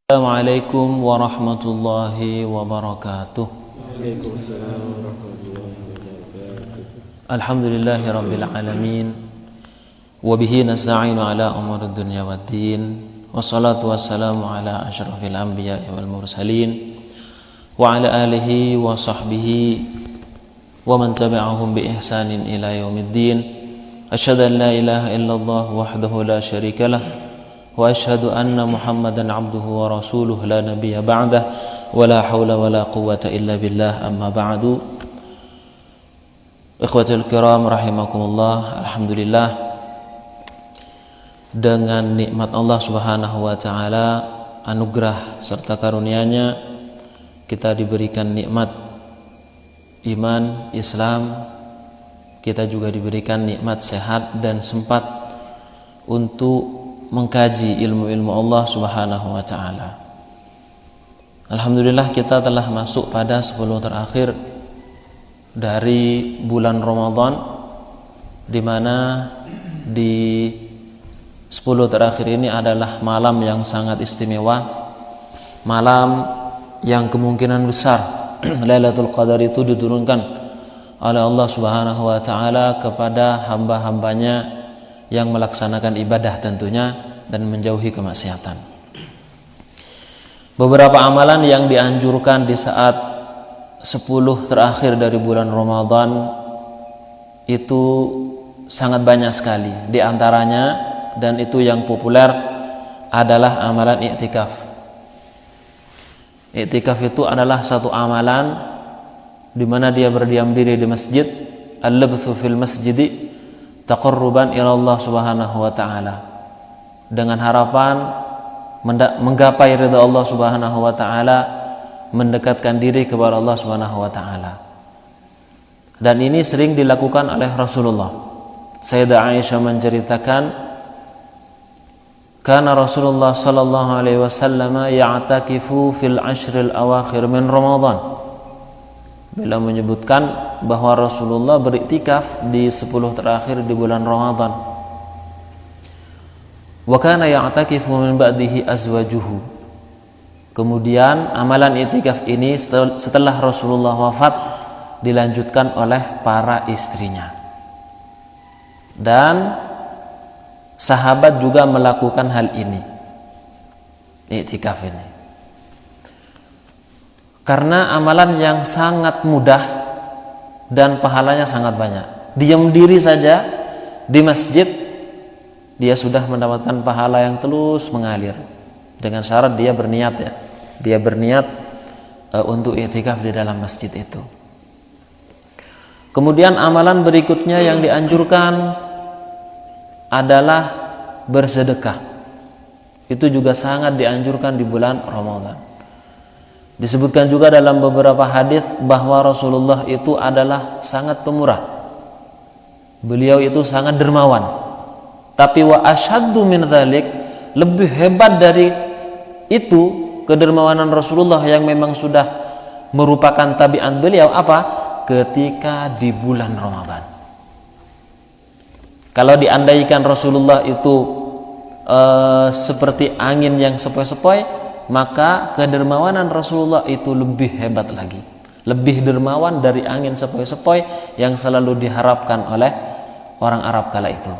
Assalamualaikum warahmatullahi wabarakatuh. Waalaikumsalam warahmatullahi wabarakatuh. Alhamdulillahi rabbil alamin. Wabihi nasta'inu ala umuri dunya waddin. Wassalatu wassalamu ala asyrafil anbiya'i wal mursalin. Wa ala alihi wa sahbihi wa man tabi'ahum bi ihsanin ila yaumiddin. Asyhadu an la ilaha illallah wahdahu la syarika lah. Wa asyhadu anna Muhammadan abduhu wa rasuluh la nabiyya ba'dah wa la hawla wa la quwwata illa billah amma ba'du. Ikhwatul kiram rahimakumullah, alhamdulillah, dengan nikmat Allah Subhanahu wa taala, anugerah serta karunia-Nya, kita diberikan nikmat iman, Islam. Kita juga diberikan nikmat sehat dan sempat untuk mengkaji ilmu-ilmu Allah Subhanahu wa taala. Alhamdulillah, kita telah masuk pada 10 terakhir dari bulan Ramadan, di mana di 10 terakhir ini adalah malam yang sangat istimewa, malam yang kemungkinan besar Lailatul Qadar itu diturunkan oleh Allah Subhanahu wa taala kepada hamba-hambanya yang melaksanakan ibadah tentunya dan menjauhi kemaksiatan. Beberapa amalan yang dianjurkan di saat 10 terakhir dari bulan Ramadan itu sangat banyak sekali. Di antaranya, dan itu yang populer, adalah amalan i'tikaf. I'tikaf itu adalah satu amalan di mana dia berdiam diri di masjid, al-labthu fil masjidi taqarruban ila Allah Subhanahu wa taala, dengan harapan menggapai ridha Allah Subhanahu wa taala, mendekatkan diri kepada Allah Subhanahu wa taala. Dan ini sering dilakukan oleh Rasulullah. Sayyidah Aisyah menceritakan, kana Rasulullah sallallahu alaihi wasallam ya'takifu fil ashril awakhir min Ramadan. Beliau menyebutkan bahwa Rasulullah beriktikaf di 10 terakhir di bulan Ramadan. Wa kana ya'takifu min ba'dihi azwajuhu. Kemudian amalan iktikaf ini setelah Rasulullah wafat dilanjutkan oleh para istrinya. Dan sahabat juga melakukan hal ini, iktikaf ini. Karena amalan yang sangat mudah dan pahalanya sangat banyak. Diam diri saja di masjid, dia sudah mendapatkan pahala yang terus mengalir. Dengan syarat dia berniat, ya. Dia berniat untuk i'tikaf di dalam masjid itu. Kemudian amalan berikutnya yang dianjurkan adalah bersedekah. Itu juga sangat dianjurkan di bulan Ramadan. Disebutkan juga dalam beberapa hadis bahwa Rasulullah itu adalah sangat pemurah. Beliau itu sangat dermawan. Tapi wa asyaddu min dzalik, lebih hebat dari itu kedermawanan Rasulullah yang memang sudah merupakan tabiat beliau apa? Ketika di bulan Ramadan. Kalau diandaikan Rasulullah itu seperti angin yang sepoi-sepoi, maka kedermawanan Rasulullah itu lebih hebat lagi, lebih dermawan dari angin sepoi-sepoi yang selalu diharapkan oleh orang Arab kala itu.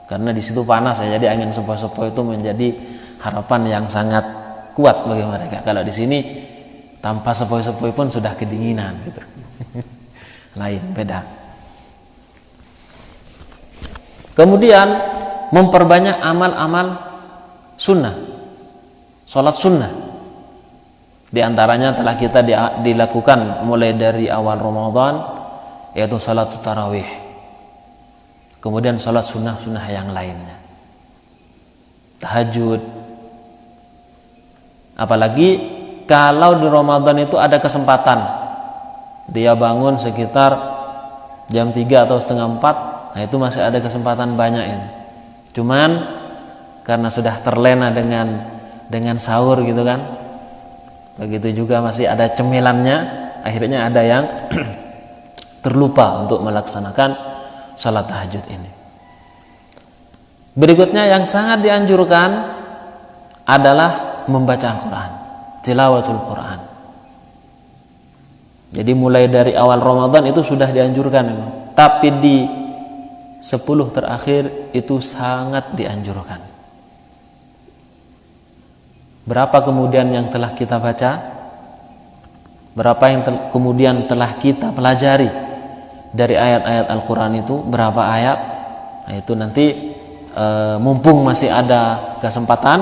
Karena di situ panas, ya, jadi angin sepoi-sepoi itu menjadi harapan yang sangat kuat bagi mereka. Kalau di sini tanpa sepoi-sepoi pun sudah kedinginan, gitu. Lain, beda. Kemudian memperbanyak amal-amal sunnah, sholat sunnah. Di antaranya telah kita dilakukan mulai dari awal Ramadan, yaitu sholat tarawih. Kemudian sholat sunnah-sunnah yang lainnya, tahajud. Apalagi kalau di Ramadan itu ada kesempatan, dia bangun sekitar jam 3 atau setengah 4, nah itu masih ada kesempatan banyak itu. Cuman karena sudah terlena dengan sahur, gitu kan, begitu juga masih ada cemilannya, akhirnya ada yang terlupa untuk melaksanakan salat tahajud ini. Berikutnya yang sangat dianjurkan adalah membaca Al-Quran, tilawatul Quran. Jadi mulai dari awal Ramadan itu sudah dianjurkan memang. Tapi di 10 terakhir itu sangat dianjurkan. Berapa kemudian yang telah kita baca? Berapa yang kemudian telah kita pelajari dari ayat-ayat Al-Quran itu? Berapa ayat? Nah, itu nanti mumpung masih ada kesempatan,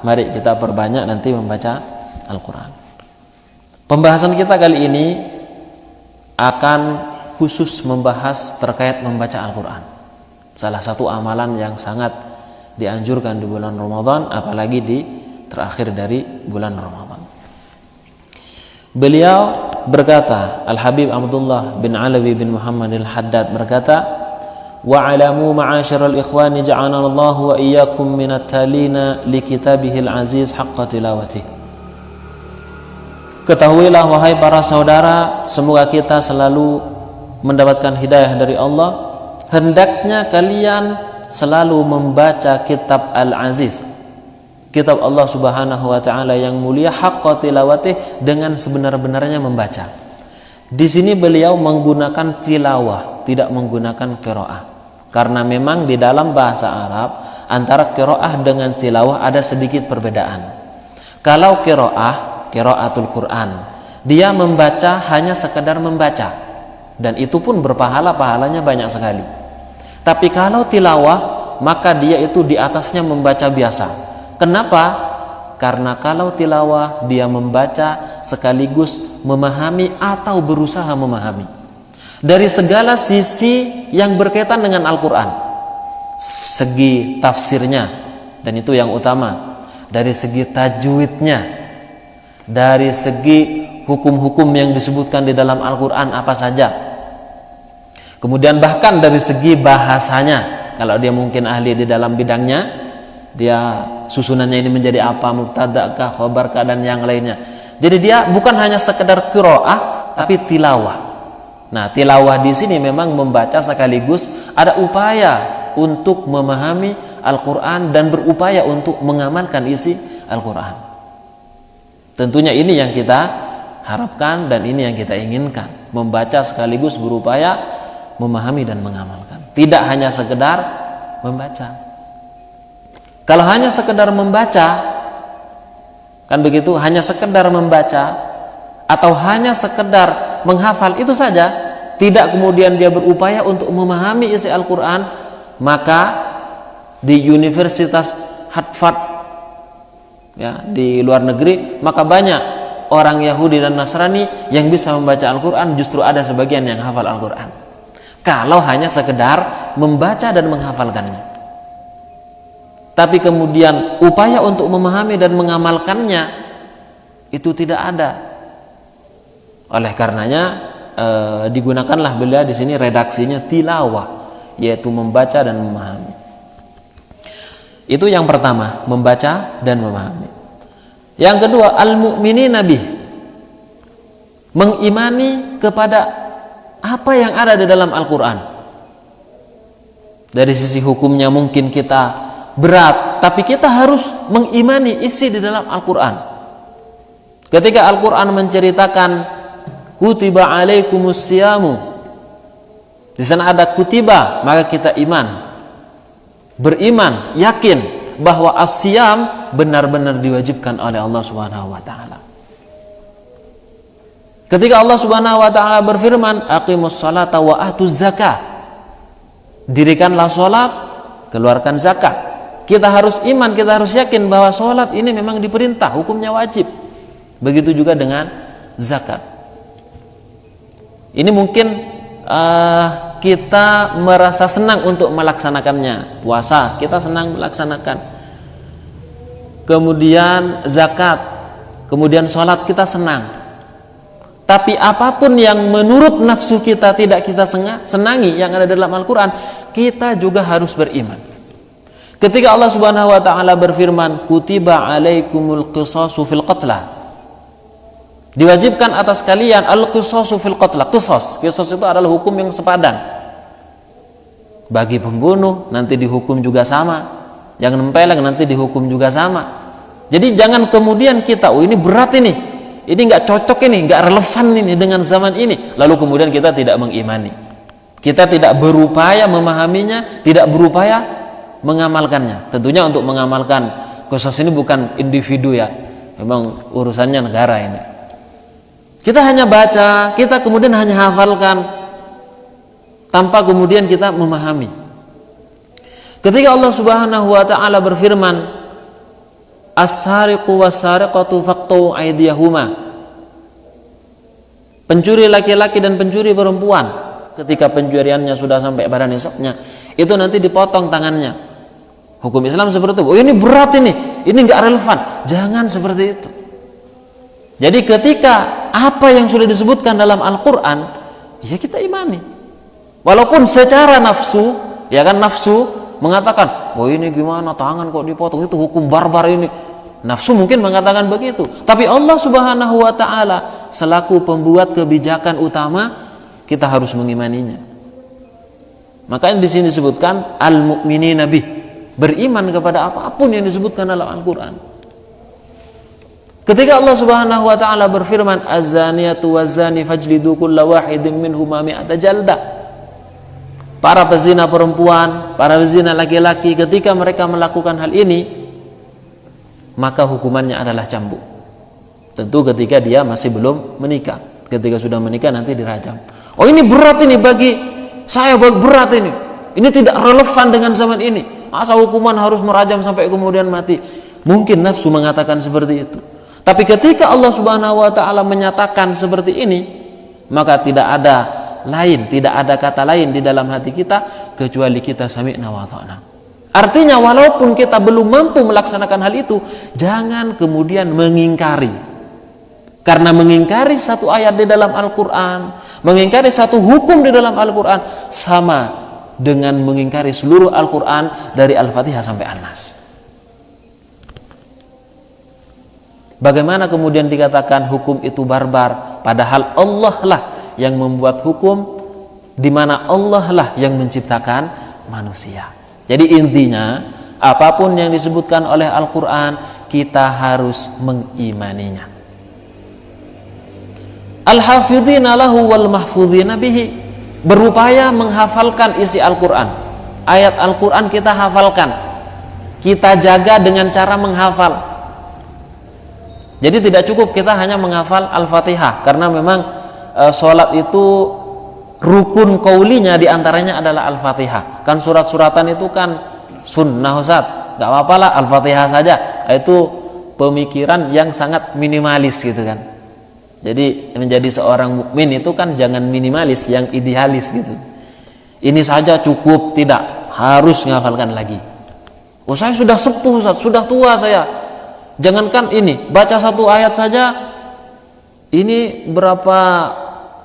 mari kita perbanyak nanti membaca Al-Quran. Pembahasan kita kali ini akan khusus membahas terkait membaca Al-Quran. Salah satu amalan yang sangat dianjurkan di bulan Ramadan, apalagi di terakhir dari bulan Ramadan. Beliau berkata, Al-Habib Abdullah bin Alawi bin Muhammad Al-Haddad berkata, wa'alamu ma'asyiral ikhwani ja'anallahu wa iyyakum minat talina li kitabihil aziz haqqa tilawatih. Ketahuilah wahai para saudara, semoga kita selalu mendapatkan hidayah dari Allah. Hendaknya kalian selalu membaca kitab Al-Aziz, kitab Allah Subhanahu wa taala yang mulia, haqqa tilawatih, dengan sebenar-benarnya membaca. Di sini beliau menggunakan tilawah, tidak menggunakan qiraah. Karena memang di dalam bahasa Arab antara qiraah dengan tilawah ada sedikit perbedaan. Kalau qiraatul Quran, dia membaca hanya sekedar membaca, dan itu pun pahalanya banyak sekali. Tapi kalau tilawah, maka dia itu di atasnya membaca biasa. Kenapa? Karena kalau tilawah dia membaca sekaligus memahami atau berusaha memahami dari segala sisi yang berkaitan dengan Al-Quran. Segi tafsirnya, dan itu yang utama, dari segi tajwidnya, dari segi hukum-hukum yang disebutkan di dalam Al-Quran apa saja. Kemudian bahkan dari segi bahasanya, kalau dia mungkin ahli di dalam bidangnya, dia susunannya ini menjadi apa, mubtada kah, khabar kah, dan yang lainnya. Jadi dia bukan hanya sekedar qiraah, tapi tilawah. Nah, tilawah di sini memang membaca sekaligus ada upaya untuk memahami Al-Quran dan berupaya untuk mengamalkan isi Al-Quran. Tentunya ini yang kita harapkan dan ini yang kita inginkan, membaca sekaligus berupaya memahami dan mengamalkan, tidak hanya sekedar membaca. Kalau hanya sekedar membaca, kan begitu, hanya sekedar membaca atau hanya sekedar menghafal itu saja, tidak kemudian dia berupaya untuk memahami isi Al-Quran, maka di Universitas Harvard ya, di luar negeri, maka banyak orang Yahudi dan Nasrani yang bisa membaca Al-Quran, justru ada sebagian yang hafal Al-Quran. Kalau hanya sekedar membaca dan menghafalkannya, tapi kemudian upaya untuk memahami dan mengamalkannya itu tidak ada. Oleh karenanya digunakanlah beliau di sini redaksinya tilawah, yaitu membaca dan memahami. Itu yang pertama, membaca dan memahami. Yang kedua, al-mu'minina bih, mengimani kepada apa yang ada di dalam Al-Quran. Dari sisi hukumnya mungkin kita berat, tapi kita harus mengimani isi di dalam Al-Quran. Ketika Al-Quran menceritakan kutiba alaikumus siyamu, di sana ada kutiba, maka kita beriman, yakin bahwa as-siyam benar-benar diwajibkan oleh Allah Subhanahu wa taala. Ketika Allah Subhanahu wa taala berfirman, aqimus salata wa atuz zakah, dirikanlah salat, keluarkan zakat. Kita harus iman, kita harus yakin bahwa salat ini memang diperintah, hukumnya wajib. Begitu juga dengan zakat. Ini mungkin kita merasa senang untuk melaksanakannya. Puasa kita senang melaksanakan, kemudian zakat, kemudian sholat kita senang. Tapi apapun yang menurut nafsu kita tidak kita senangi yang ada dalam Al-Quran, kita juga harus beriman. Ketika Allah Subhanahu wa taala berfirman, kutiba alaikumul qisasu fil qatla, diwajibkan atas kalian al-qisasu fil qatla. Qisas itu adalah hukum yang sepadan. Bagi pembunuh nanti dihukum juga sama, yang nempeleng nanti dihukum juga sama. Jadi jangan kemudian kita, oh ini berat ini nggak cocok ini, nggak relevan ini dengan zaman ini, lalu kemudian kita tidak mengimani, kita tidak berupaya memahaminya, tidak berupaya mengamalkannya. Tentunya untuk mengamalkan khusus ini bukan individu ya, memang urusannya negara ini. Kita hanya baca, kita kemudian hanya hafalkan tanpa kemudian kita memahami. Ketika Allah Subhanahu wa taala berfirman, as-sariqu was-sariqatu faqtu aydiyahuma, pencuri laki-laki dan pencuri perempuan, ketika pencuriannya sudah sampai pada nisabnya, itu nanti dipotong tangannya. Hukum Islam seperti itu. Oh ini berat ini nggak relevan. Jangan seperti itu. Jadi ketika apa yang sudah disebutkan dalam Al-Quran, ya kita imani. Walaupun secara nafsu, ya kan, nafsu mengatakan, oh ini gimana tangan kok dipotong, itu hukum barbar ini. Nafsu mungkin mengatakan begitu. Tapi Allah Subhanahu wa taala selaku pembuat kebijakan utama, kita harus mengimaninya. Makanya di sini disebutkan al-mu'minina bih, beriman kepada apapun yang disebutkan dalam Al-Quran. Ketika Allah Subhanahu wa taala berfirman, az-zaniyatu waz-zani fajlidu kulla wahidin minhuma mi'ata jaldah, para pezina perempuan, para pezina laki-laki, ketika mereka melakukan hal ini, maka hukumannya adalah cambuk. Tentu ketika dia masih belum menikah. Ketika sudah menikah nanti dirajam. Oh ini berat ini bagi saya, berat ini. Ini tidak relevan dengan zaman ini. Masa hukuman harus merajam sampai kemudian mati? Mungkin nafsu mengatakan seperti itu. Tapi ketika Allah Subhanahu wa taala menyatakan seperti ini, maka tidak ada lain, tidak ada kata lain di dalam hati kita kecuali kita sami'na wa ta'na. Artinya walaupun kita belum mampu melaksanakan hal itu, jangan kemudian mengingkari. Karena mengingkari satu ayat di dalam Al-Quran, mengingkari satu hukum di dalam Al-Quran, sama dengan mengingkari seluruh Al-Quran dari Al-Fatihah sampai An-Nas. Bagaimana kemudian dikatakan hukum itu barbar, padahal Allah lah yang membuat hukum, di mana Allah lah yang menciptakan manusia. Jadi intinya, apapun yang disebutkan oleh Al-Quran, kita harus mengimaninya. Al-hafidhina lahu wal mahfudhina bihi, berupaya menghafalkan isi Al-Quran. Ayat Al-Quran kita hafalkan, kita jaga dengan cara menghafal. Jadi tidak cukup kita hanya menghafal Al-Fatihah, karena memang sholat itu rukun qaulinya diantaranya adalah Al-Fatihah. Kan surat-suratan itu kan sunnah Ustaz, gak apa-apa lah Al-Fatihah saja. Itu pemikiran yang sangat minimalis gitu kan. Jadi menjadi seorang mukmin itu kan jangan minimalis, yang idealis gitu. Ini saja cukup, tidak harus menghafalkan lagi. Oh saya sudah sepuh Ustaz, sudah tua saya. Jangankan ini, baca satu ayat saja, ini berapa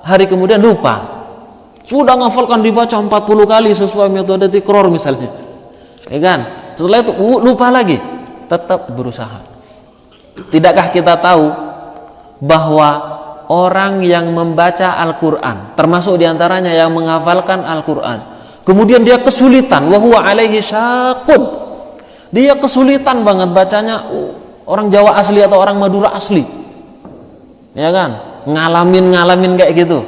hari kemudian lupa. Sudah menghafalkan, dibaca 40 kali sesuai metode tikror misalnya, ya kan? Setelah itu lupa lagi. Tetap berusaha. Tidakkah kita tahu bahwa orang yang membaca Al-Quran, termasuk diantaranya yang menghafalkan Al-Quran, kemudian dia kesulitan, wa huwa alaihi syaqqun, dia kesulitan banget bacanya, orang Jawa asli atau orang Madura asli, ya kan, ngalamin kayak gitu,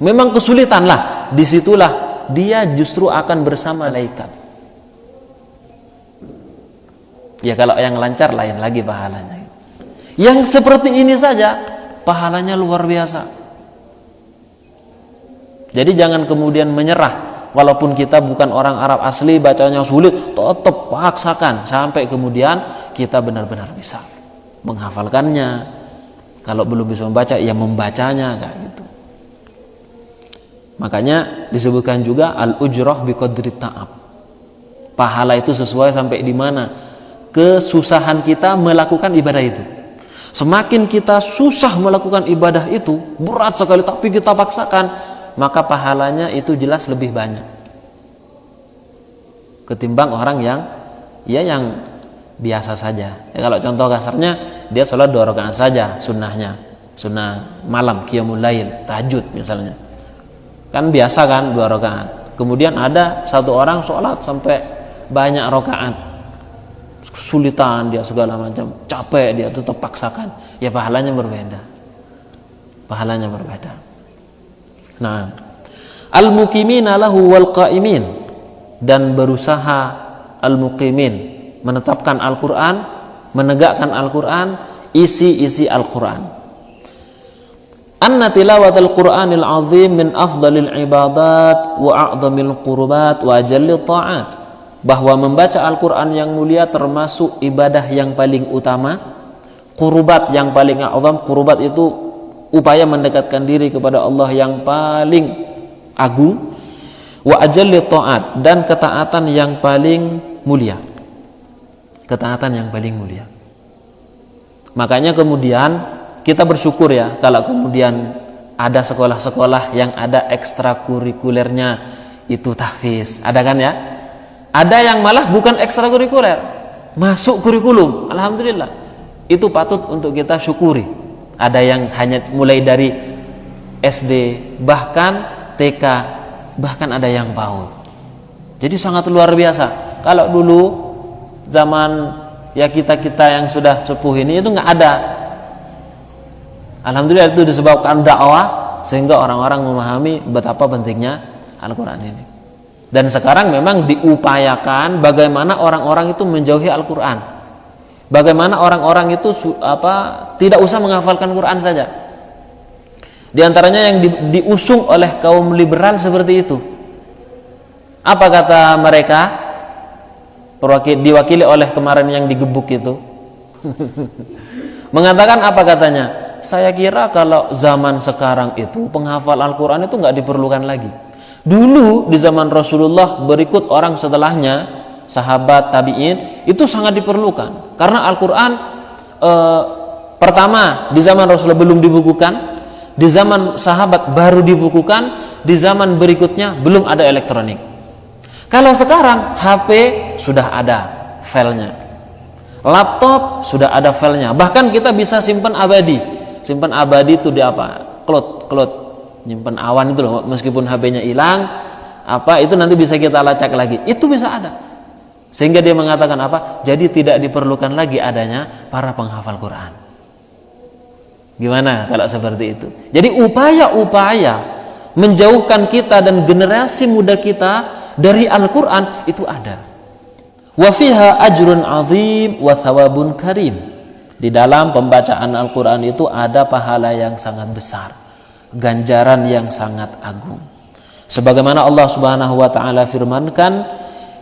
memang kesulitan lah. Disitulah dia justru akan bersama malaikat. Ya kalau yang lancar lain lagi pahalanya. Yang seperti ini saja pahalanya luar biasa. Jadi jangan kemudian menyerah, walaupun kita bukan orang Arab asli, bacanya sulit, tetap paksakan sampai kemudian kita benar-benar bisa menghafalkannya. Kalau belum bisa membaca, ya membacanya kayak gitu. Makanya disebutkan juga al-ujrah biqadri ta'ab. Pahala itu sesuai sampai di mana kesusahan kita melakukan ibadah itu. Semakin kita susah melakukan ibadah itu, berat sekali tapi kita paksakan, maka pahalanya itu jelas lebih banyak ketimbang orang yang biasa saja. Ya, kalau contoh kasarnya, dia sholat 2 rakaat saja sunnahnya, sunnah malam, qiyamul lail, tahajud misalnya, kan biasa kan 2 rakaat. Kemudian ada satu orang sholat sampai banyak rakaat, kesulitan dia segala macam, capek dia tetap paksakan, ya pahalanya berbeda. Pahalanya berbeda. Nah, al-muqimina lahu wal qa'imin, dan berusaha al-muqimin menetapkan Al-Qur'an, menegakkan Al-Qur'an, isi-isi Al-Qur'an. Anna tilawatul Qur'anil azim min afdalil ibadat wa a'zamil qurbat wa ajallit ta'at, bahwa membaca Al-Qur'an yang mulia termasuk ibadah yang paling utama, qurbat yang paling azam. Qurbat itu upaya mendekatkan diri kepada Allah yang paling agung, wa ajallit ta'at, dan ketaatan yang paling mulia. Ketaatan yang paling mulia. Makanya kemudian kita bersyukur ya kalau kemudian ada sekolah-sekolah yang ada ekstrakurikulernya itu tahfiz. Ada kan ya? Ada yang malah bukan ekstrakurikuler, masuk kurikulum. Alhamdulillah. Itu patut untuk kita syukuri. Ada yang hanya mulai dari SD, bahkan TK, bahkan ada yang PAUD. Jadi sangat luar biasa. Kalau dulu zaman ya kita-kita yang sudah sepuh ini itu nggak ada. Alhamdulillah itu disebabkan dakwah sehingga orang-orang memahami betapa pentingnya Al-Quran ini. Dan sekarang memang diupayakan bagaimana orang-orang itu menjauhi Al-Quran, bagaimana orang-orang itu tidak usah menghafalkan Quran saja. Di antaranya yang diusung oleh kaum liberal seperti itu. Apa kata mereka? Diwakili oleh kemarin yang digebuk itu. Mengatakan apa katanya? Saya kira kalau zaman sekarang itu penghafal Al-Quran itu nggak diperlukan lagi. Dulu di zaman Rasulullah, berikut orang setelahnya, sahabat, tabi'in, itu sangat diperlukan. Karena Al-Quran pertama di zaman Rasulullah belum dibukukan, di zaman sahabat baru dibukukan, di zaman berikutnya belum ada elektronik. Kalau sekarang HP sudah ada filenya, laptop sudah ada filenya, bahkan kita bisa simpan abadi. Simpan abadi itu di apa? Cloud. Nyimpen awan itu loh, meskipun HP-nya hilang, itu nanti bisa kita lacak lagi. Itu bisa ada. Sehingga dia mengatakan apa? Jadi tidak diperlukan lagi adanya para penghafal Quran. Gimana kalau seperti itu? Jadi upaya-upaya menjauhkan kita dan generasi muda kita dari Al-Quran itu ada. Wa fiha ajrun azim wa thawabun karim. Di dalam pembacaan Al-Quran itu ada pahala yang sangat besar, ganjaran yang sangat agung. Sebagaimana Allah Subhanahu wa taala firmankan,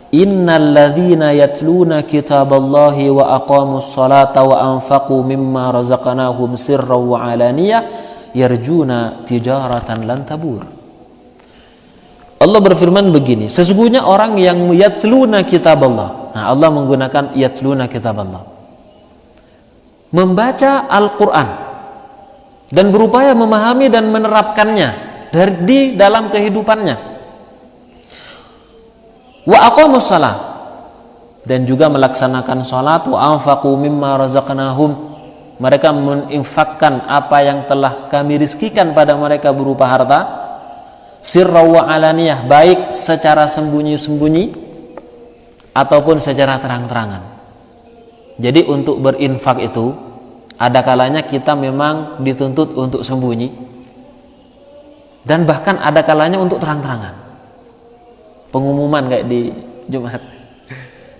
innal ladzina yatluna kitaballahi wa aqamus salata wa anfaqu mimma razaqnahum sirran wa alaniyah yarjuna tijaratan lan tabur. Allah berfirman begini, sesungguhnya orang yang yatluna kitaballah. Nah, Allah menggunakan yatluna kitaballah, membaca Al-Quran dan berupaya memahami dan menerapkannya di dalam kehidupannya. Wa aqamus shalah, dan juga melaksanakan salat. Wa anfaqu mimma razaqnahum, mereka menginfakkan apa yang telah kami rizkikan pada mereka berupa harta. Sirra wa alaniyah, baik secara sembunyi-sembunyi ataupun secara terang-terangan. Jadi untuk berinfak itu ada kalanya kita memang dituntut untuk sembunyi, dan bahkan ada kalanya untuk terang-terangan. Pengumuman kayak di Jumat.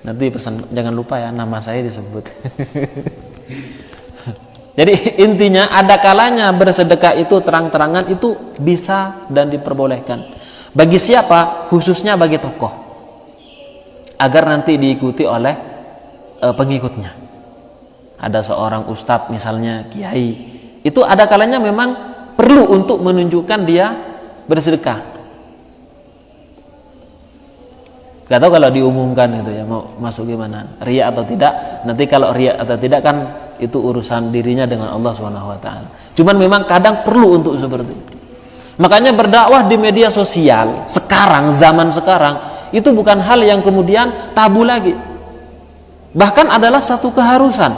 Nanti pesan jangan lupa ya nama saya disebut. Jadi intinya ada kalanya bersedekah itu terang-terangan itu bisa dan diperbolehkan. Bagi siapa? Khususnya bagi tokoh, agar nanti diikuti oleh pengikutnya. Ada seorang ustadz misalnya, kiai, itu ada kalanya memang perlu untuk menunjukkan dia bersedekah. Gak tahu kalau diumumkan itu ya mau masuk gimana, riya atau tidak. Nanti kalau riya atau tidak kan itu urusan dirinya dengan Allah SWT. Cuman memang kadang perlu untuk seperti itu. Makanya berdakwah di media sosial sekarang, zaman sekarang, itu bukan hal yang kemudian tabu lagi, bahkan adalah satu keharusan.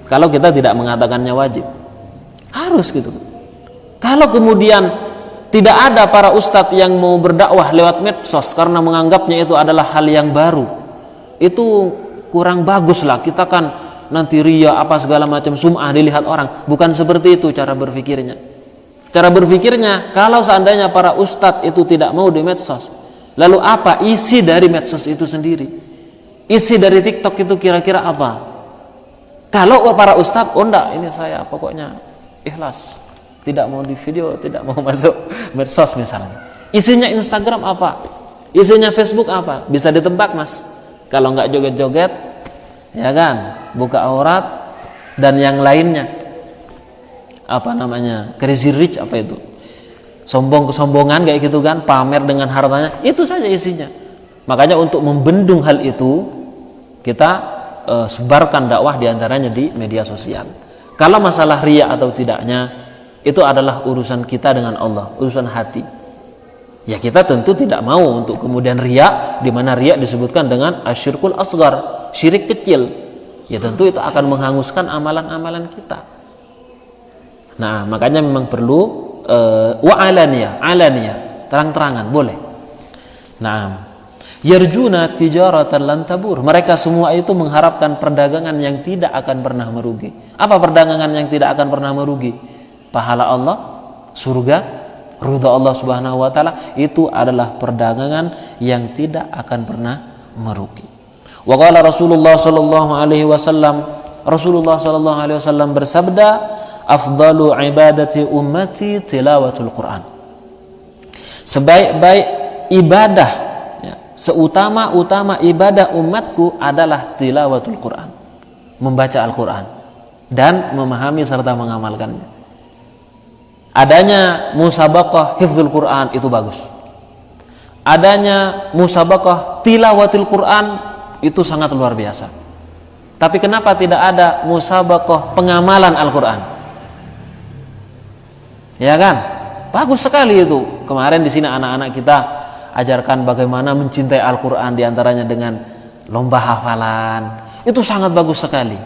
Kalau kita tidak mengatakannya wajib, harus gitu. Kalau kemudian tidak ada para ustadz yang mau berdakwah lewat medsos karena menganggapnya itu adalah hal yang baru, itu kurang bagus lah, kita kan nanti ria apa segala macam, sum'ah dilihat orang. Bukan seperti itu cara berpikirnya. Cara berpikirnya, kalau seandainya para ustadz itu tidak mau di medsos, lalu apa isi dari medsos itu sendiri? Isi dari TikTok itu kira-kira apa? Kalau para ustadz, oh enggak, ini saya pokoknya ikhlas, tidak mau di video, tidak mau masuk medsos misalnya. Isinya Instagram apa? Isinya Facebook apa? Bisa ditebak, Mas. Kalau enggak joget-joget, ya kan, buka aurat dan yang lainnya. Apa namanya? Crazy rich apa itu? Sombong-kesombongan kayak gitu kan, pamer dengan hartanya, itu saja isinya. Makanya untuk membendung hal itu, kita sebarkan dakwah diantaranya di media sosial. Kalau masalah riya atau tidaknya, itu adalah urusan kita dengan Allah, urusan hati. Ya kita tentu tidak mau untuk kemudian riya, di mana riya disebutkan dengan asyirkul asgar, syirik kecil. Ya tentu itu akan menghanguskan amalan-amalan kita. Nah, makanya memang perlu wa alaniyah, terang-terangan boleh. Nah, yarjuna tijaratan lan tabur. Mereka semua itu mengharapkan perdagangan yang tidak akan pernah merugi. Apa perdagangan yang tidak akan pernah merugi? Pahala Allah, surga, ridha Allah Subhanahu wa taala, itu adalah perdagangan yang tidak akan pernah merugi. Wa qala Rasulullah sallallahu alaihi wasallam, Rasulullah sallallahu alaihi wasallam bersabda, afdalu ibadati ummati tilawatul Quran. Sebaik-baik ibadah, ya, seutama-utama ibadah umatku adalah tilawatul Quran, membaca Al-Quran dan memahami serta mengamalkannya. Adanya musabaqah hifdzul Quran itu bagus. Adanya musabaqah tilawatil Quran itu sangat luar biasa. Tapi kenapa tidak ada musabaqah pengamalan Al-Quran? Ya kan? Bagus sekali itu. Kemarin di sini anak-anak kita ajarkan bagaimana mencintai Al-Quran, diantaranya dengan lomba hafalan. Itu sangat bagus sekali.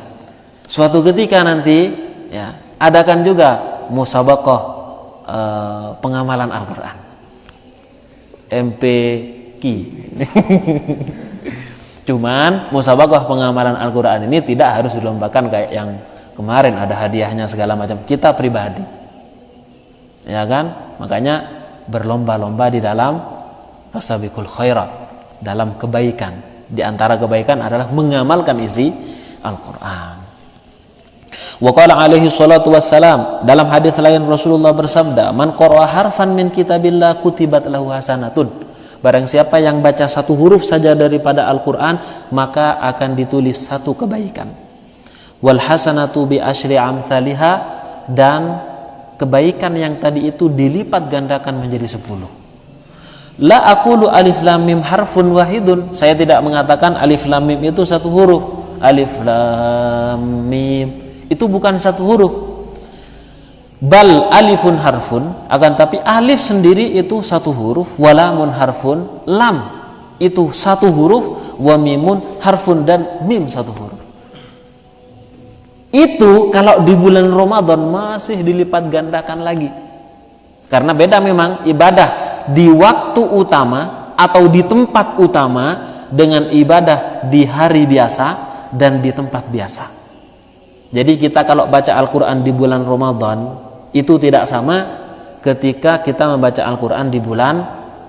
Suatu ketika nanti, ya, adakan juga musabaqah pengamalan Al-Quran, MPQ. Cuman musabaqah pengamalan Al-Quran ini tidak harus dilombakan kayak yang kemarin ada hadiahnya segala macam. Kita pribadi, ya kan, makanya berlomba-lomba di dalam fasabiqul khairat, dalam kebaikan. Di antara kebaikan adalah mengamalkan isi Al-Quran. Wa qala alaihi salatu wassalam, dalam hadis lain Rasulullah bersabda, man qara'a harfan min kitabillah kutibat lahu hasanatun. Barang siapa yang baca satu huruf saja daripada Al-Quran, maka akan ditulis satu kebaikan. Wal hasanatu bi asyri amthaliha, dan kebaikan yang tadi itu dilipat gandakan menjadi 10. La aqulu alif lam mim harfun wahidun. Saya tidak mengatakan alif lam mim itu satu huruf. Alif lam mim itu bukan satu huruf. Bal alifun harfun, akan tapi alif sendiri itu satu huruf, walamun harfun, lam itu satu huruf, wa mimun harfun, dan mim satu huruf. Itu kalau di bulan Ramadan masih dilipat gandakan lagi. Karena beda memang ibadah di waktu utama atau di tempat utama dengan ibadah di hari biasa dan di tempat biasa. Jadi kita kalau baca Al-Quran di bulan Ramadan itu tidak sama ketika kita membaca Al-Quran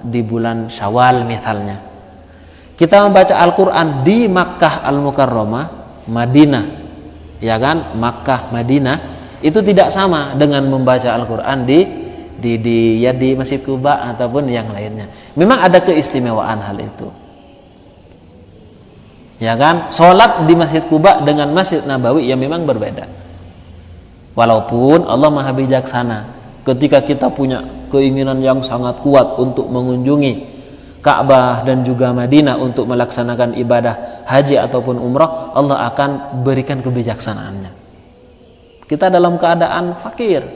di bulan Syawal misalnya. Kita membaca Al-Quran di Makkah Al-Mukarramah, Madinah, ya kan, Makkah Madinah, itu tidak sama dengan membaca Al-Quran di Masjid Quba ataupun yang lainnya. Memang ada keistimewaan hal itu. Ya kan, sholat di Masjid Quba dengan Masjid Nabawi ya memang berbeda. Walaupun Allah Maha Bijaksana, ketika kita punya keinginan yang sangat kuat untuk mengunjungi Ka'bah dan juga Madinah untuk melaksanakan ibadah haji ataupun umrah, Allah akan berikan kebijaksanaannya. Kita dalam keadaan fakir,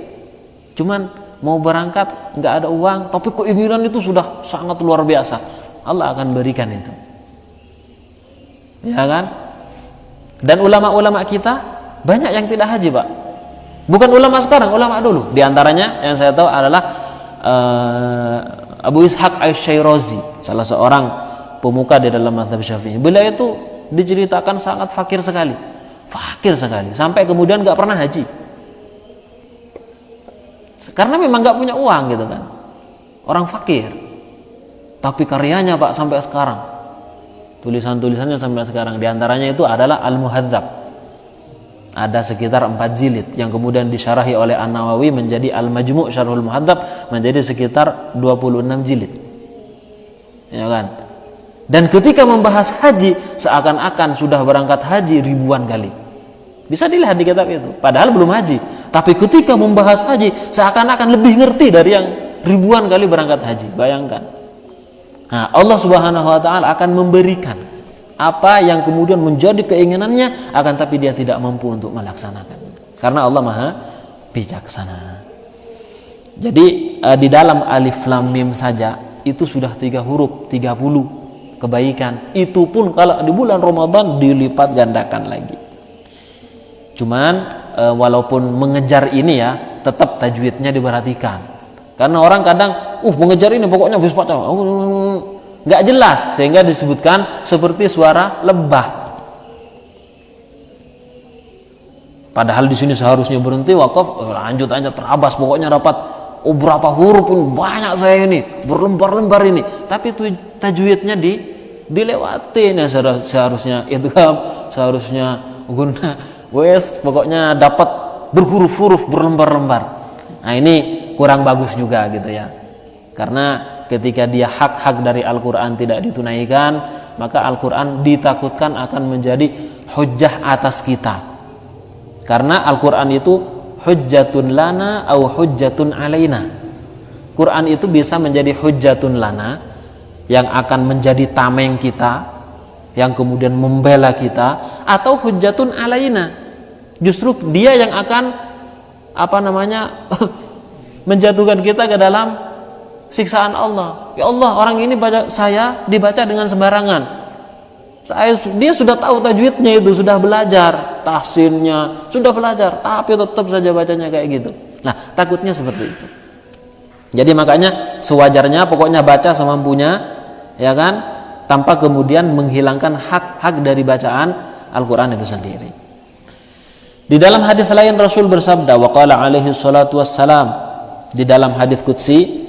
cuman mau berangkat nggak ada uang, tapi keinginan itu sudah sangat luar biasa, Allah akan berikan itu. Ya kan? Dan ulama-ulama kita banyak yang tidak haji, Pak. Bukan ulama sekarang, ulama dulu. Di antaranya yang saya tahu adalah Abu Ishaq Asy-Syairazi, salah seorang pemuka di dalam mazhab Syafi'i. Beliau itu diceritakan sangat fakir sekali, sampai kemudian nggak pernah haji karena memang nggak punya uang gitu kan, orang fakir. Tapi karyanya Pak sampai sekarang, tulisannya sampai sekarang, diantaranya itu adalah Al-Muhadzab, ada sekitar 4 jilid yang kemudian disyarahi oleh An-Nawawi menjadi Al-Majmu' Syarhul Muhadzab, menjadi sekitar 26 jilid, ya kan. Dan ketika membahas haji, seakan-akan sudah berangkat haji ribuan kali. Bisa dilihat di kitab itu, padahal belum haji. Tapi ketika membahas haji, seakan-akan lebih ngerti dari yang ribuan kali berangkat haji. Bayangkan. Nah, Allah Subhanahu wa taala akan memberikan apa yang kemudian menjadi keinginannya, akan tapi dia tidak mampu untuk melaksanakan. Karena Allah Maha bijaksana. Jadi di dalam alif lam mim saja itu sudah 3 huruf, 30 kebaikan. Itu pun kalau di bulan Ramadan dilipat gandakan lagi. Cuman walaupun mengejar ini ya, tetap tajwidnya diperhatikan. Karena orang kadang mengejar ini pokoknya habis baca, nggak jelas, sehingga disebutkan seperti suara lebah. Padahal di sini seharusnya berhenti wakaf, lanjut aja terabas, pokoknya dapat berapa huruf pun banyak saya ini, berlembar-lembar ini. Tapi tajwidnya dilewatin ya, seharusnya itu seharusnya guna pokoknya dapat berhuruf-huruf, berlembar-lembar. Nah ini kurang bagus juga gitu ya, karena ketika dia hak-hak dari Al-Quran tidak ditunaikan, maka Al-Quran ditakutkan akan menjadi hujjah atas kita, karena Al-Quran itu hujjatun lana au hujjatun alaina. Quran itu bisa menjadi hujjatun lana, yang akan menjadi tameng kita, yang kemudian membela kita, atau hujjatun alaina, justru dia yang akan menjatuhkan kita ke dalam siksaan Allah. Ya Allah, orang ini saya dibaca dengan sembarangan. Dia sudah tahu tajwidnya, itu sudah belajar, tahsinnya sudah belajar, tapi tetap saja bacanya kayak gitu. Nah, takutnya seperti itu. Jadi makanya sewajarnya pokoknya baca semampunya, ya kan, tanpa kemudian menghilangkan hak-hak dari bacaan Al-Quran itu sendiri. Di dalam hadis lain Rasul bersabda, wa qala alaihi salatu wassalam, di dalam hadis qudsi,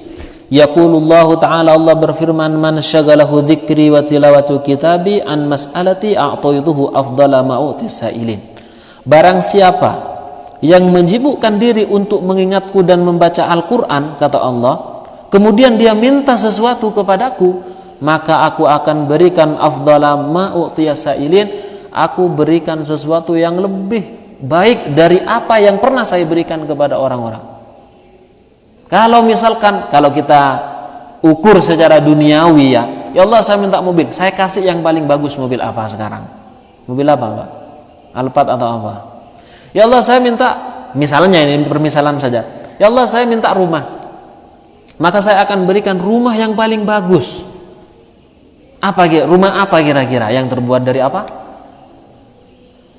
yaqulullahu ta'ala, Allah berfirman, man syagalahu dzikri wa tilawatu kitabi an mas'alati a'taytuhu afdala ma'utis sa'ilin. Barang siapa yang menyibukkan diri untuk mengingatku dan membaca Al-Quran, kata Allah, kemudian dia minta sesuatu kepadaku, maka aku akan berikan afdala ma'utis sa'ilin, aku berikan sesuatu yang lebih baik dari apa yang pernah saya berikan kepada orang-orang. Kalau misalkan, kalau kita ukur secara duniawi ya Allah, saya minta mobil, saya kasih yang paling bagus. Mobil apa sekarang? Mobil apa Pak? Alphard atau apa? Ya Allah, saya minta, misalnya ini permisalan saja, ya Allah saya minta rumah, maka saya akan berikan rumah yang paling bagus. Rumah apa kira-kira yang terbuat dari apa?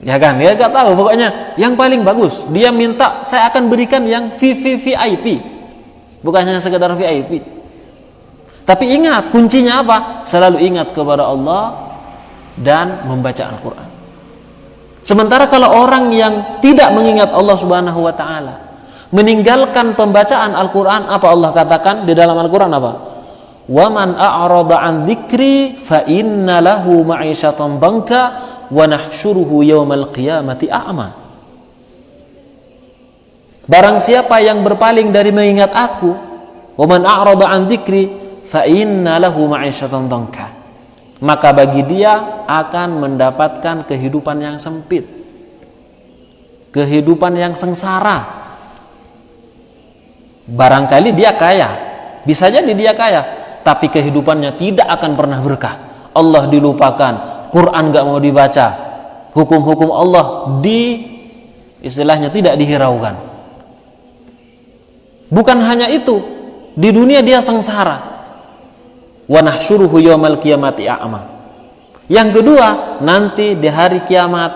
Ya kan, ya gak tahu, pokoknya yang paling bagus. Dia minta, saya akan berikan yang VIP, bukan hanya sekedar VIP. Tapi ingat, kuncinya apa? Selalu ingat kepada Allah dan membaca Al-Quran. Sementara kalau orang yang tidak mengingat Allah Subhanahu wa ta'ala, meninggalkan pembacaan Al-Quran, apa Allah katakan di dalam Al-Quran apa? Wa man a'rada an dzikri fa inna lahu ma'isyatan dhanka wa nahsyuruhu yaumal qiyamati a'ma. Barang siapa yang berpaling dari mengingat aku, wa man a'rada an dzikri fa inna lahu ma'isyatan dhanka, maka bagi dia akan mendapatkan kehidupan yang sempit, kehidupan yang sengsara. Barangkali dia kaya, bisa jadi dia kaya, tapi kehidupannya tidak akan pernah berkah. Allah dilupakan, Quran gak mau dibaca, hukum-hukum Allah istilahnya tidak dihiraukan. Bukan hanya itu, di dunia dia sengsara. Wa nahsyuruhu yaumal qiyamati a'ma. Yang kedua, nanti di hari kiamat,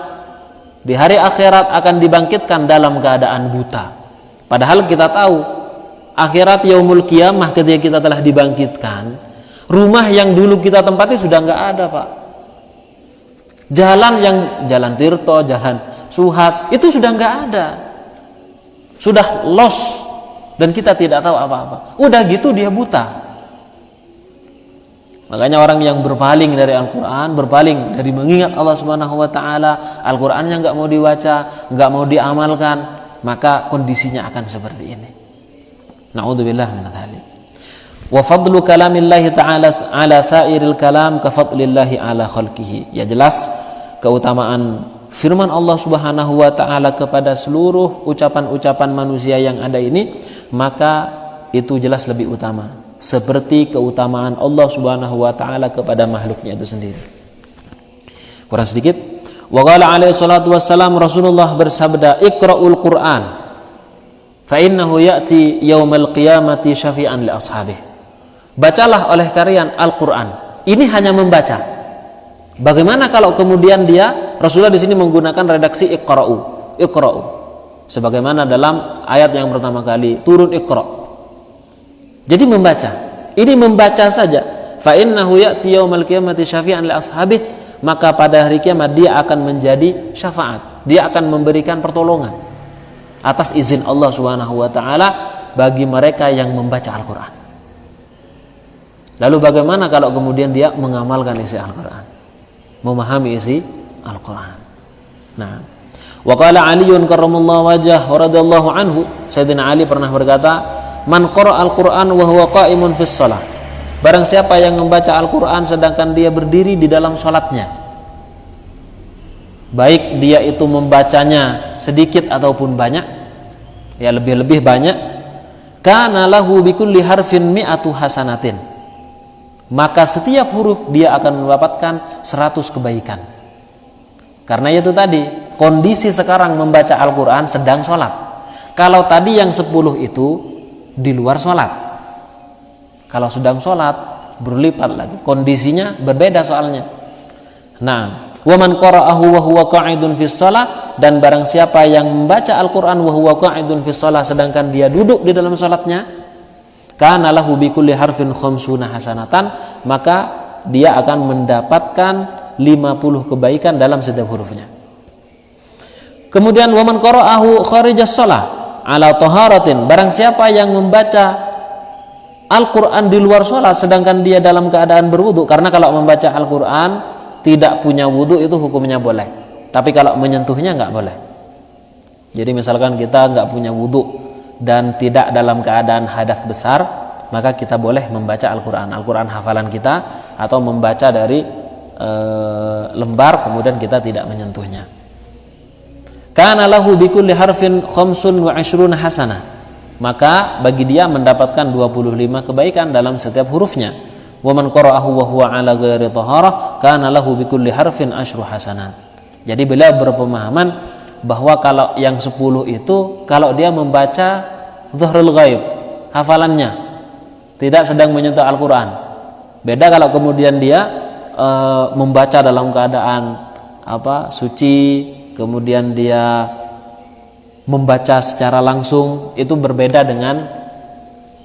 di hari akhirat akan dibangkitkan dalam keadaan buta. Padahal kita tahu akhirat yaumul qiyamah, ketika kita telah dibangkitkan, rumah yang dulu kita tempati sudah enggak ada, Pak. Jalan yang jalan Tirto, jalan Suhat itu sudah nggak ada, sudah lost dan kita tidak tahu apa-apa. Udah gitu dia buta. Makanya orang yang berpaling dari Al-Quran, berpaling dari mengingat Allah Subhanahu Wa Taala, Al-Qurannya nggak mau dibaca, nggak mau diamalkan, maka kondisinya akan seperti ini. Na'udzubillah min dzalik. Wa fadlu kalamillahi ta'ala ala sairil kalam ka fadlillahi ala khalqihi. Ya jelas keutamaan firman Allah Subhanahu wa taala kepada seluruh ucapan-ucapan manusia yang ada ini, maka itu jelas lebih utama, seperti keutamaan Allah Subhanahu wa taala kepada makhluknya itu sendiri. Kurang sedikit, wa qala alaihi salatu wassalam, Rasulullah bersabda, iqra'ul Qur'an fa innahu ya'ti yaumal qiyamati syafi'an li ashabihi. Bacalah oleh kalian Al-Quran. Ini hanya membaca. Bagaimana kalau kemudian dia, Rasulullah di sini menggunakan redaksi iqra'u, iqra'u, sebagaimana dalam ayat yang pertama kali turun iqra'. Jadi membaca. Ini membaca saja. Fa innahu ya'ti yaumal qiyamati syafi'an li ashabihi, maka pada hari kiamat dia akan menjadi syafaat. Dia akan memberikan pertolongan atas izin Allah Subhanahu wa taala bagi mereka yang membaca Al-Quran. Lalu bagaimana kalau kemudian dia mengamalkan isi Al-Quran, memahami isi Al-Quran? Nah, wa qala Aliun karramallahu wajhah radhiyallahu anhu, Sayyidina Ali pernah berkata, man qara al-Quran wa huwa qa'imun fis shalah. Barang siapa yang membaca Al-Quran sedangkan dia berdiri di dalam salatnya, baik dia itu membacanya sedikit ataupun banyak, ya lebih-lebih banyak, kana lahu bikulli harfin mi'atu hasanatin, maka setiap huruf dia akan mendapatkan 100 kebaikan. Karena itu tadi, kondisi sekarang membaca Al-Quran sedang sholat. Kalau tadi yang 10 itu di luar sholat, kalau sedang sholat berlipat lagi, kondisinya berbeda soalnya. Nah, wa man qara'ahu wa huwa qa'idun fis shalah, dan barang siapa yang membaca Al-Quran wa huwa qa'idun fis shalah sedangkan dia duduk di dalam sholatnya, kana lahu bikulli harfin khamsuna hasanatan, maka dia akan mendapatkan 50 kebaikan dalam setiap hurufnya. Kemudian waman qara'ahu kharijas shalah ala taharatin, barang siapa yang membaca Al-Quran di luar sholat sedangkan dia dalam keadaan berwudu, karena kalau membaca Al-Quran tidak punya wudu itu hukumnya boleh, tapi kalau menyentuhnya nggak boleh. Jadi misalkan kita nggak punya wudu dan tidak dalam keadaan hadas besar, maka kita boleh membaca Al-Quran, Al-Quran hafalan kita, atau membaca dari lembar kemudian kita tidak menyentuhnya. Kana lahu bikulli harfin khamsun wa ishruna hasanah, maka bagi dia mendapatkan 25 kebaikan dalam setiap hurufnya. Wa man qara'ahu wa huwa ala ghairi taharah kana lahu bikulli harfin asyru hasanat. Jadi beliau berpemahaman bahwa kalau yang 10 itu kalau dia membaca Zuhrul Ghaib, hafalannya, tidak sedang menyentuh Al-Quran. Beda kalau kemudian dia membaca dalam keadaan suci, kemudian dia membaca secara langsung, itu berbeda dengan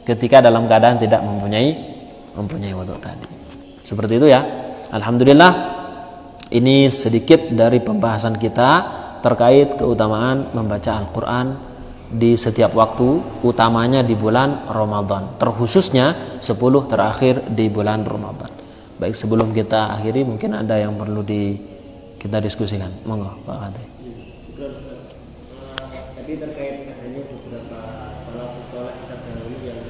ketika dalam keadaan tidak mempunyai wudu tadi. Seperti itu ya. Alhamdulillah, ini sedikit dari pembahasan kita terkait keutamaan membaca Al-Quran di setiap waktu, utamanya di bulan Ramadan, terkhususnya 10 terakhir di bulan Ramadan. Baik, sebelum kita akhiri mungkin ada yang perlu kita diskusikan. Monggo Pak Khatib. Tadi terkait hanya beberapa sholat kita dahulu yang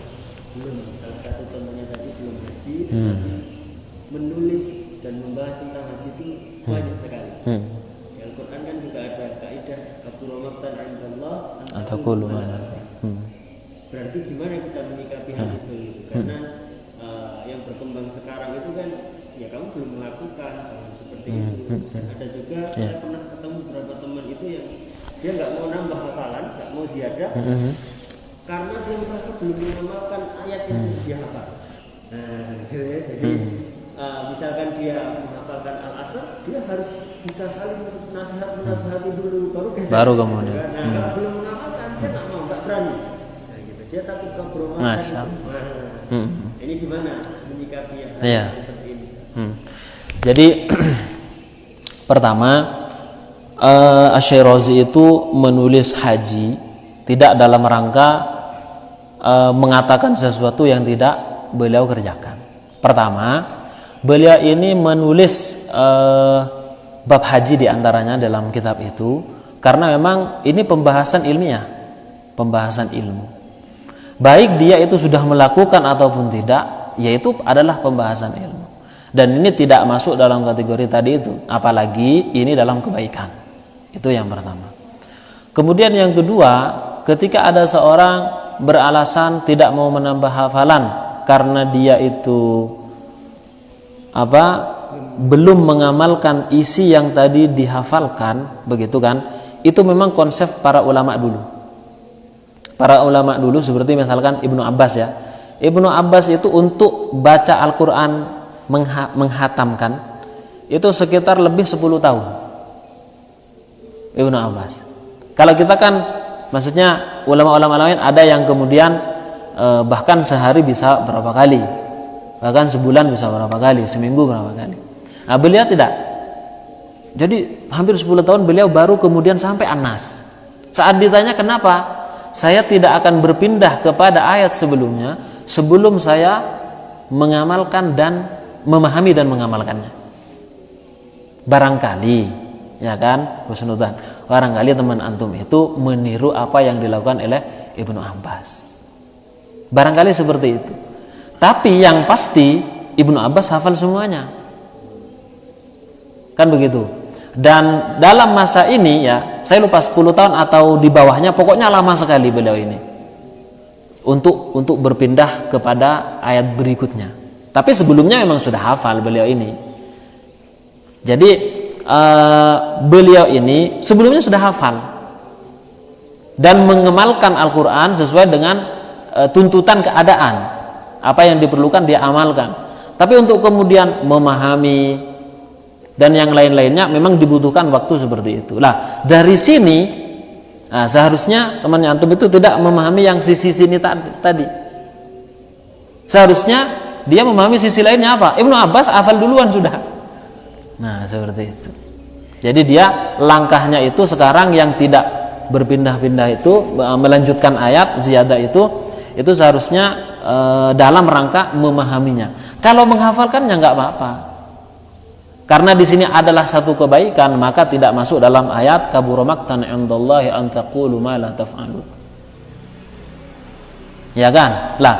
belum, salah satu contohnya tadi belum haji, menulis dan membahas tentang haji itu banyak sekali. Al-Quran kan juga ada kaidah Abdul Maqtan Indallah Antakulu. Berarti gimana kita menyikapi hal itu? Karena yang berkembang sekarang itu kan ya kamu belum melakukan seperti itu. Dan ada juga saya pernah ketemu beberapa teman itu yang dia nggak mau nambah hafalan, nggak mau ziyadah, karena dia merasa belum mengamalkan ayat yang sudah dia hafal. Nah, gitu ya. Jadi misalkan dia menghafalkan Al-Asr, dia harus bisa saling menasihati dulu, baru kemudian. Nah, kalau belum menghafalkan, dia tak mau, nggak berani. Nah, gitu. Dia takut kebromakan. Ini gimana menyikapi hal seperti ini? Jadi Pertama, Asy-Syirazi itu menulis haji tidak dalam rangka mengatakan sesuatu yang tidak beliau kerjakan. Pertama, beliau ini menulis bab haji diantaranya dalam kitab itu karena memang ini pembahasan ilmiah, pembahasan ilmu. Baik dia itu sudah melakukan ataupun tidak, yaitu adalah pembahasan ilmu. Dan ini tidak masuk dalam kategori tadi itu, apalagi ini dalam kebaikan. Itu yang pertama. Kemudian yang kedua, ketika ada seorang beralasan tidak mau menambah hafalan karena dia itu belum mengamalkan isi yang tadi dihafalkan, begitu kan? Itu memang konsep para ulama dulu. Para ulama dulu seperti misalkan Ibnu Abbas ya. Ibnu Abbas itu untuk baca Al-Qur'an menghatamkan itu sekitar lebih 10 tahun. Ibnu Abbas. Kalau kita kan maksudnya ulama-ulama lain ada yang kemudian bahkan sehari bisa berapa kali, bahkan sebulan bisa berapa kali, seminggu berapa kali. Nah, beliau tidak. Jadi hampir 10 tahun beliau baru kemudian sampai An-Nas. Saat ditanya kenapa saya tidak akan berpindah kepada ayat sebelumnya sebelum saya mengamalkan dan memahami dan mengamalkannya. Barangkali, ya kan, husnudzan, barangkali teman antum itu meniru apa yang dilakukan oleh Ibnu Abbas. Barangkali seperti itu. Tapi yang pasti Ibnu Abbas hafal semuanya. Kan begitu. Dan dalam masa ini ya, saya lupa 10 tahun atau di bawahnya, pokoknya lama sekali beliau ini untuk berpindah kepada ayat berikutnya. Tapi sebelumnya memang sudah hafal beliau ini. Jadi beliau ini sebelumnya sudah hafal dan mengamalkan Al-Quran sesuai dengan tuntutan keadaan. Apa yang diperlukan dia amalkan. Tapi untuk kemudian memahami dan yang lain-lainnya memang dibutuhkan waktu seperti itu. Lah, dari sini seharusnya temannya antum itu tidak memahami yang sisi sini tadi. Seharusnya dia memahami sisi lainnya apa? Ibnu Abbas hafal duluan sudah. Nah, seperti itu. Jadi dia langkahnya itu sekarang yang tidak berpindah-pindah itu melanjutkan ayat ziyadah itu seharusnya dalam rangka memahaminya. Kalau menghafalkannya nggak apa-apa. Karena di sini adalah satu kebaikan, maka tidak masuk dalam ayat kabura maqtan 'indallahi an taqulu ma la taf'alun. Ya kan? Lah,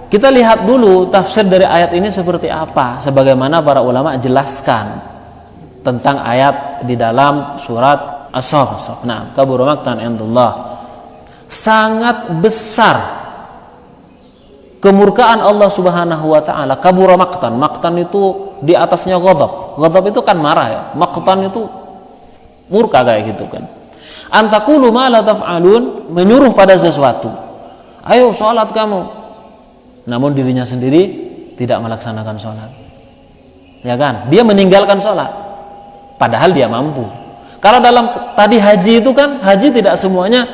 kita lihat dulu tafsir dari ayat ini seperti apa, sebagaimana para ulama jelaskan tentang ayat di dalam surat As-Saff. Nah, kabura maqtan 'indallah. Sangat besar kemurkaan Allah Subhanahu wa taala. Kabura maqtan. Maqtan itu di atasnya ghadab. Ghadab itu kan marah ya. Maqtan itu murka kayak gitu kan. Antaqulu ma la taf'alun, menyuruh pada sesuatu. Ayo salat kamu. Namun dirinya sendiri tidak melaksanakan salat. Ya kan? Dia meninggalkan salat padahal dia mampu. Kalau dalam tadi haji itu kan, haji tidak semuanya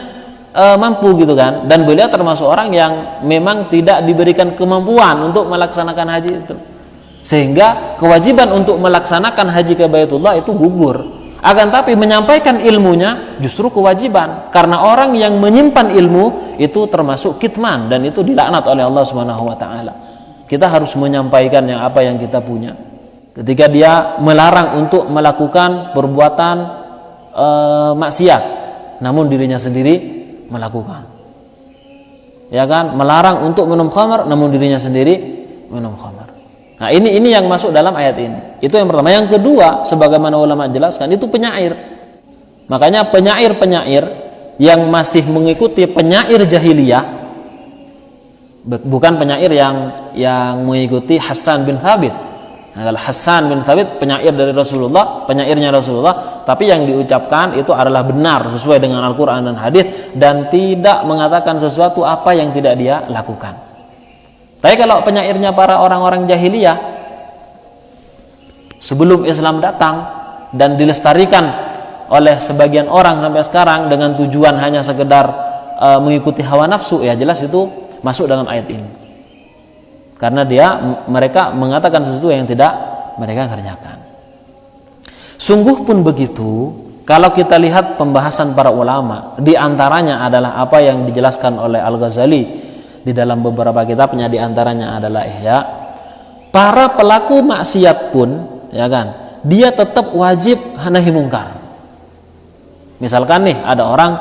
mampu gitu kan, dan beliau termasuk orang yang memang tidak diberikan kemampuan untuk melaksanakan haji itu, sehingga kewajiban untuk melaksanakan haji ke Baitullah itu gugur. Akan tapi menyampaikan ilmunya justru kewajiban, karena orang yang menyimpan ilmu itu termasuk kitman dan itu dilaknat oleh Allah Subhanahu wa taala. Kita harus menyampaikan yang apa yang kita punya. Ketika dia melarang untuk melakukan perbuatan maksiat namun dirinya sendiri melakukan, ya kan, melarang untuk minum khamar namun dirinya sendiri minum khamar. Nah, ini yang masuk dalam ayat ini. Itu yang pertama. Yang kedua, sebagaimana ulama jelaskan, itu penyair. Makanya penyair-penyair yang masih mengikuti penyair jahiliyah, bukan penyair yang mengikuti Hasan bin Thabit. Nah, kalau Hasan bin Thabit penyair dari Rasulullah, penyairnya Rasulullah, tapi yang diucapkan itu adalah benar sesuai dengan Al-Quran dan hadis dan tidak mengatakan sesuatu apa yang tidak dia lakukan. Tapi kalau penyairnya para orang-orang jahiliyah sebelum Islam datang dan dilestarikan oleh sebagian orang sampai sekarang dengan tujuan hanya sekedar mengikuti hawa nafsu, ya jelas itu masuk dalam ayat ini. Karena mereka mengatakan sesuatu yang tidak mereka kerjakan. Sungguh pun begitu, kalau kita lihat pembahasan para ulama, di antaranya adalah apa yang dijelaskan oleh Al-Ghazali di dalam beberapa kitabnya, di antaranya adalah Ihya. Para pelaku maksiat pun, ya kan, dia tetap wajib nahi mungkar. Misalkan nih ada orang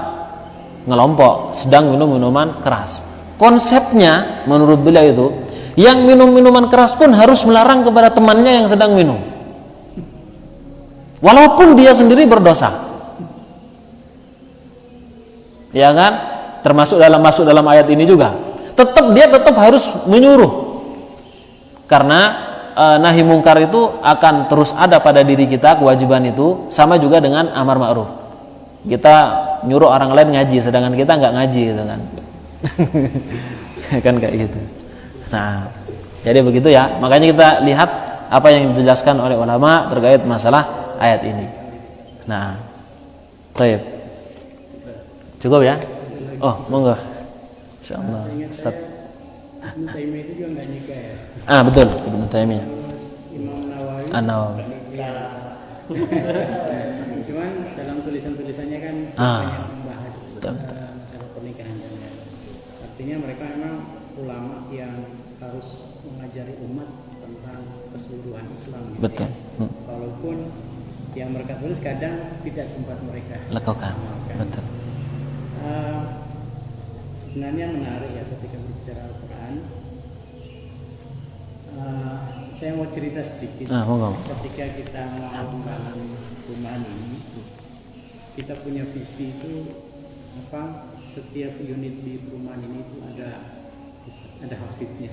ngelompok sedang minum minuman keras. Konsepnya menurut beliau itu, yang minum minuman keras pun harus melarang kepada temannya yang sedang minum, walaupun dia sendiri berdosa, ya kan? Masuk dalam ayat ini juga. Dia tetap harus menyuruh, karena nahi mungkar itu akan terus ada pada diri kita. Kewajiban itu sama juga dengan amar ma'ruf. Kita nyuruh orang lain ngaji, sedangkan kita nggak ngaji, gitu kan? Kan kayak gitu. Nah, jadi begitu ya. Makanya kita lihat apa yang dijelaskan oleh ulama terkait masalah ayat ini. Nah, baik. Cukup ya? Oh, monggo. Insyaallah. Ustaz. Ibnu Taimiyah itu juga nggak nikah ya? Betul, Ibnu Taimiyah. Imam Nawawi. An-Nawawi. Cuman dalam tulisan-tulisannya kan banyak membahas masalah pernikahan dan lain. Artinya mereka memang ulama yang harus mengajari umat tentang keseluruhan Islam. Gitu. Betul. Ya. Walaupun yang mereka tulis kadang tidak sempat mereka lakukan. Betul. Sebenarnya menarik ya ketika berbicara Al-Quran. Saya mau cerita sedikit. Ketika kita mau membangun perumahan ini, kita punya visi itu apa? Setiap unit di perumahan ini itu ada hafidnya,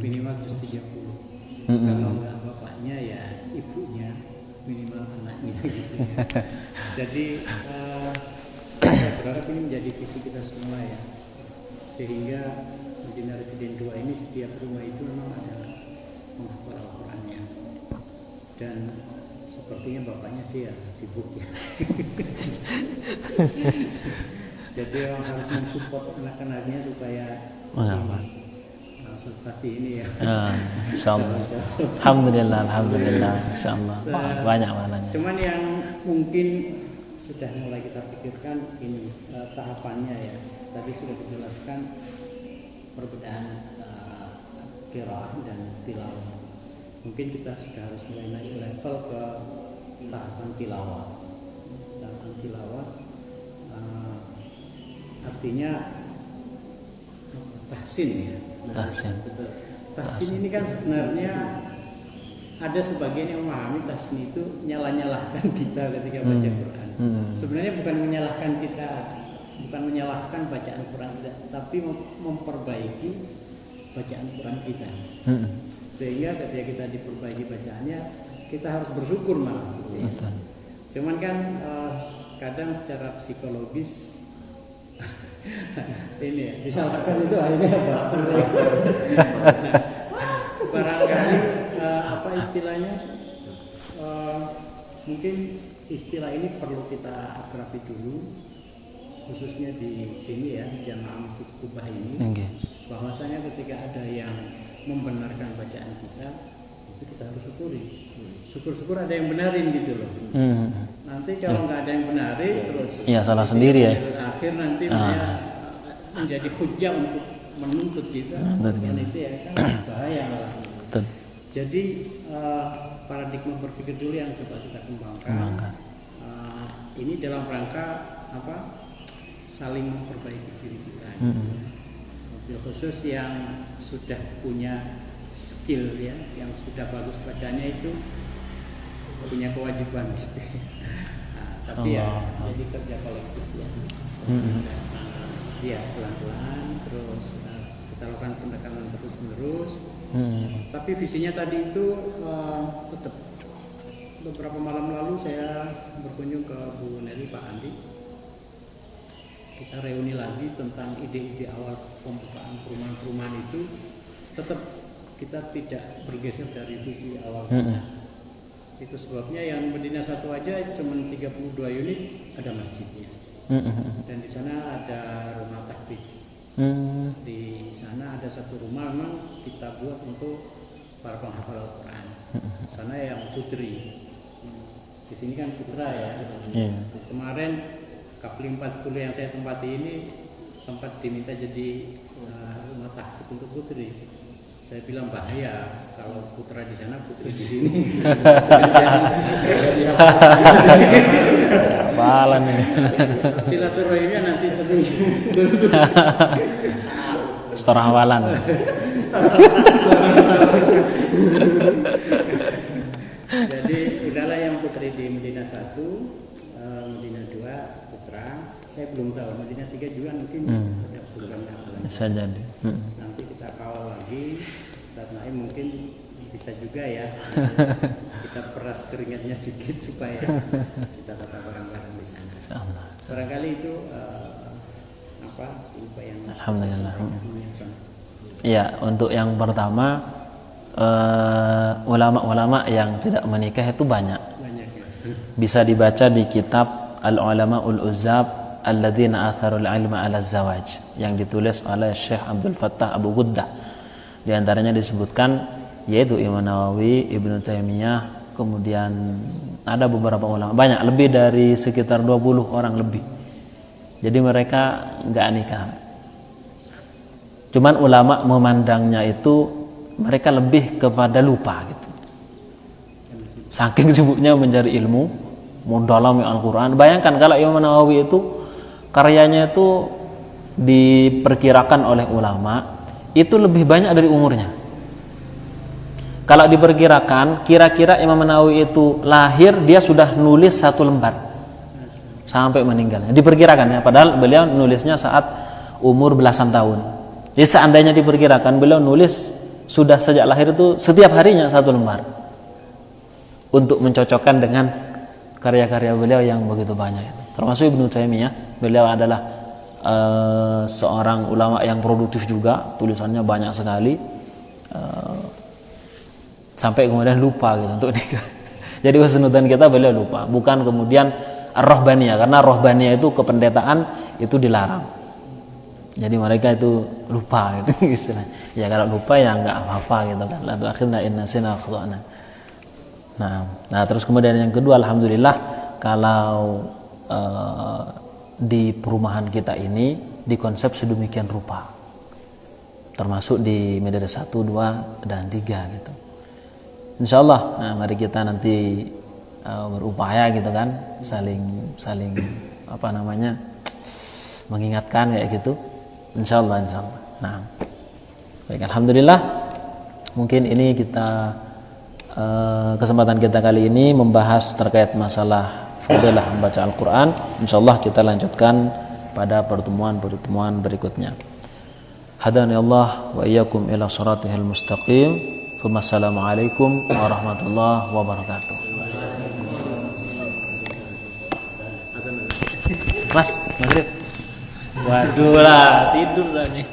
minimal juz 30. Kalau nggak bapaknya ya ibunya, minimal anaknya gitu ya. Jadi saya berharap ini menjadi visi kita semua ya, sehingga Madinah Residen 2 ini setiap rumah itu memang ada menghafal Al-Qurannya. Dan sepertinya bapaknya sih ya sibuk ya. Jadi orang harus mensupport anak-anaknya supaya seperti ini ya. Insyaallah. Alhamdulillah, insyaallah. Banyak maknanya. Cuman yang mungkin sudah mulai kita pikirkan ini tahapannya ya. Tadi sudah dijelaskan perbedaan qiraah dan tilawah. Mungkin kita sudah harus mulai naik level ke tahapan tilawah. Tahapan tilawah artinya tahsin ya. Tahsin ini kan sebenarnya ada sebagian yang memahami tahsin itu nyalah-nyalahkan kita ketika baca Quran. Sebenarnya bukan menyalahkan kita, bukan menyalahkan bacaan Quran kita, tapi memperbaiki bacaan Quran kita. Sehingga ketika kita diperbaiki bacaannya, kita harus bersyukur malah. Gitu ya. Cuman kan kadang secara psikologis ini ya, disalahkan itu akhirnya baper. Barangkali apa istilahnya, mungkin istilah ini perlu kita akrabi dulu, khususnya di sini ya, jamaah Masjid Kubah ini. Bahwasanya ketika ada yang membenarkan bacaan kita, itu kita harus syukuri. Syukur-syukur ada yang benarin gitu loh. Nanti kalau nggak ada yang benarin terus ya salah sendiri ya. Akhir nanti menjadi hujah untuk menuntut kita. Dan itu ya kan bahaya malah. Jadi paradigma berpikir dulu yang coba kita kembangkan. Ini dalam rangka apa? Saling memperbaiki diri kita. Khusus yang sudah punya skill ya, yang sudah bagus bacanya itu punya kewajiban gitu. Tapi ya jadi kerja kolektif ya. Ya pelan-pelan terus kita lakukan pendekatan terus-menerus. Tapi visinya tadi itu tetap. Beberapa malam lalu saya berkunjung ke Bu Neri, Pak Andi. Kita reuni lagi tentang ide-ide awal pembukaan perumahan-perumahan itu. Tetap kita tidak bergeser dari visi awal kita. Itu sebabnya yang Medina satu aja cuma 32 unit ada masjidnya. Dan di sana ada rumah takbir. Di sana ada satu rumah memang kita buat untuk para penghafal Al-Quran. Sana yang putri. di sini kan putra ya. Iya. Kemarin kafling 40 yang saya tempati ini sempat diminta jadi rumah tahfidz untuk putri. Saya bilang bahaya kalau putra di sana, putri di sini. Apalan ini. Silaturahimnya nanti sering. Setara hawalan. Jadi sudahlah yang putri di Medina 1, Medina 2 putra. Saya belum tahu Medina 3 juga mungkin ada usulannya. Bisa jadi. Nanti kita kawal lagi. Ustaz Naim mungkin bisa juga ya. Kita peras keringatnya dikit supaya kita tetap bareng-bareng di sana. Insyaallah. Barangkali itu info yang Alhamdulillah. Iya, untuk yang pertama ulama-ulama yang tidak menikah itu banyak. banyak ya. Bisa dibaca di kitab Al-Ulama'ul Uzzab Alladzina Atharul Ilma 'ala Zawaj yang ditulis oleh Syekh Abdul Fattah Abu Ghuddah. Di antaranya disebutkan yaitu Imam Nawawi, Ibnu Taimiyah, kemudian ada beberapa ulama, banyak, lebih dari sekitar 20 orang lebih. Jadi mereka nggak nikah. Cuman ulama memandangnya itu mereka lebih kepada lupa gitu. Saking sibuknya mencari ilmu, mendalami Al-Quran. Bayangkan kalau Imam Nawawi itu karyanya itu diperkirakan oleh ulama itu lebih banyak dari umurnya. Kalau diperkirakan, kira-kira Imam Nawawi itu lahir dia sudah nulis 1 lembar sampai meninggalnya. Diperkirakan ya, padahal beliau nulisnya saat umur belasan tahun. Jadi seandainya diperkirakan beliau nulis sudah sejak lahir itu setiap harinya 1 lembar untuk mencocokkan dengan karya-karya beliau yang begitu banyak. Termasuk Ibnu Taimiyah, beliau adalah seorang ulama yang produktif juga, tulisannya banyak sekali, sampai kemudian lupa gitu untuk nikah. Jadi husnudzan kita beliau lupa, bukan kemudian rohbaniyah, karena rohbaniyah itu kependetaan itu dilarang. Jadi mereka itu lupa gitu istilahnya. Ya kalau lupa ya nggak apa-apa gitu kan. La tu'akhidna in nasina akhtana. Nah terus kemudian yang kedua, alhamdulillah kalau di perumahan kita ini dikonsep sedemikian rupa, termasuk di Medina 1, 2, dan 3 gitu. Insyaallah, mari kita nanti berupaya gitu kan, saling mengingatkan kayak gitu. Insyaallah. Nah, baik, alhamdulillah. Mungkin ini kita kesempatan kita kali ini membahas terkait masalah fadilah membaca Al-Quran. Insyaallah kita lanjutkan pada pertemuan berikutnya. Hadani Allah wa iyyakum ila shiratihil mustaqim. Wassalamualaikum warahmatullahi wabarakatuh. Mas, maghrib. Waduh lah, tidur saya nih.